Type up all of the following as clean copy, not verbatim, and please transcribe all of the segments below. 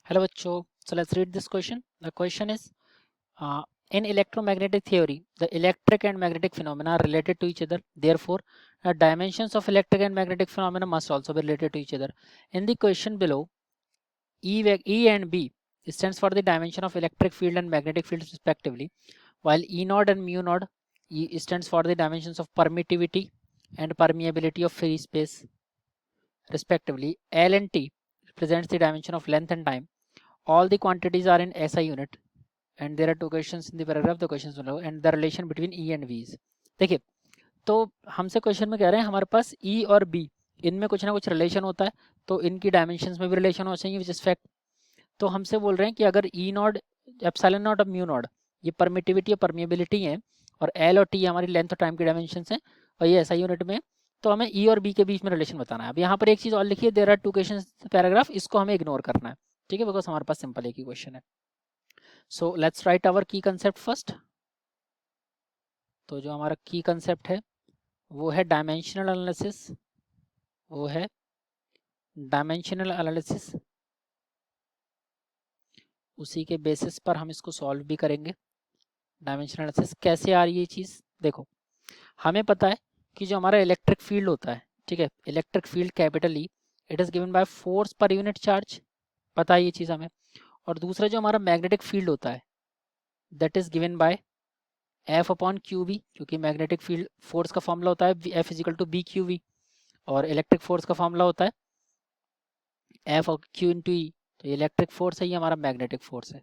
Hello bachcho. So let's read this question. The question is, in electromagnetic theory, the electric and magnetic phenomena are related to each other. Therefore, the dimensions of electric and magnetic phenomena must also be related to each other. In the question below, E and B stands for the dimension of electric field and magnetic field respectively, while E naught and mu naught E stands for the dimensions of permittivity and permeability of free space respectively. L and T represents the dimension of length and time. All the quantities are in SI unit and there are two questions in the paragraph, the questions below, and the relation between E and V is. देखिए, तो हमसे question में कह रहे हैं हमारे पास E और B इनमें कुछ ना कुछ रिलेशन होता है, तो इनकी डायमेंशंस में भी रिलेशन हो चाहिए, विच इज फैक्ट. तो हमसे बोल रहे हैं कि अगर E नॉट, एप्सिलॉन नॉट और म्यू नॉट ये परमिटिविटी और परमिएबिलिटी है, और L और T हमारी लेंथ और टाइम की डायमेंशंस हैं, और ये SI यूनिट में, तो हमें E और B के बीच में रिलेशन बताना है. अब यहाँ पर एक चीज़ और लिखी है, there are two question paragraph, इसको हमें इग्नोर करना है, ठीक है, बिकॉज हमारे पास सिंपल एक ही क्वेश्चन है. सो लेट्स राइट आवर की कंसेप्ट फर्स्ट. तो जो हमारा की कंसेप्ट है वो है डायमेंशनल एनालिसिस, वो है डायमेंशनल एनालिसिस. उसी के बेसिस पर हम इसको सॉल्व भी करेंगे. डायमेंशनल एनालिसिस कैसे आ रही है ये चीज़, देखो हमें पता है कि जो हमारा इलेक्ट्रिक फील्ड होता है, ठीक है, electric field capital E, it is given by force per unit charge, पता है ये चीज़ हमें. और दूसरा जो हमारा मैग्नेटिक फील्ड होता है that is given by F upon Q V, क्योंकि मैग्नेटिक फील्ड फोर्स का फॉर्मूला होता है F is equal to B Q V, और इलेक्ट्रिक फोर्स का फॉर्मूला होता है एफ और क्यू इंटू ई. तो ये इलेक्ट्रिक फोर्स है, ये हमारा मैग्नेटिक फोर्स है,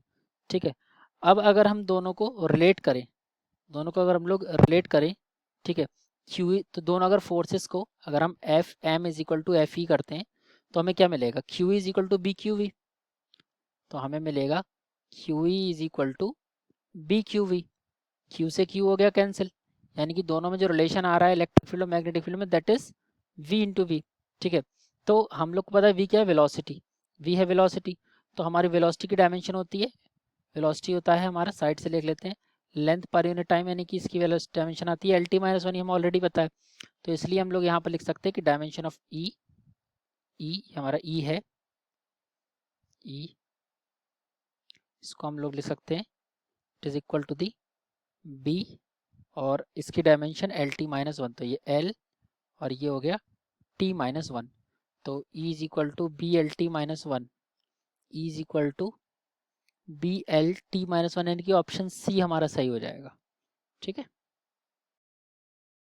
ठीक है. अब अगर हम दोनों को रिलेट करें, दोनों को अगर हम लोग रिलेट करें, ठीक है, क्यू, तो दोनों अगर फोर्सेस को अगर हम F M is equal to F E करते हैं, तो हमें क्या मिलेगा, Q is equal to B Q V. तो हमें मिलेगा Q is equal to B Q V. Q से क्यू हो गया कैंसिल, यानी कि दोनों में जो रिलेशन आ रहा है इलेक्ट्रिक फील्ड और मैग्नेटिक फील्ड में, that is V into V, ठीक है. तो हम लोग को पता है वी क्या है, वेलोसिटी. वी है वेलोसिटी, तो हमारी वेलोसिटी की डायमेंशन होती है, वेलोसिटी होता है हमारा, साइड से लिख लेते हैं, लेंथ पर यूनिट टाइम, यानी कि इसकी वेलोसिटी डायमेंशन आती है एल टी माइनस वन, हम ऑलरेडी पता है. तो इसलिए हम लोग यहाँ पर लिख सकते हैं कि डायमेंशन ऑफ ई, ई हमारा ई है, ई इसको हम लोग लिख सकते हैं it is equal to the B, और इसकी dimension L T minus one, तो ये एल और ये हो गया टी माइनस वन. तो E is equal to B L T minus one, E is equal to B L T minus one, यानी कि ऑप्शन सी हमारा सही हो जाएगा, ठीक है.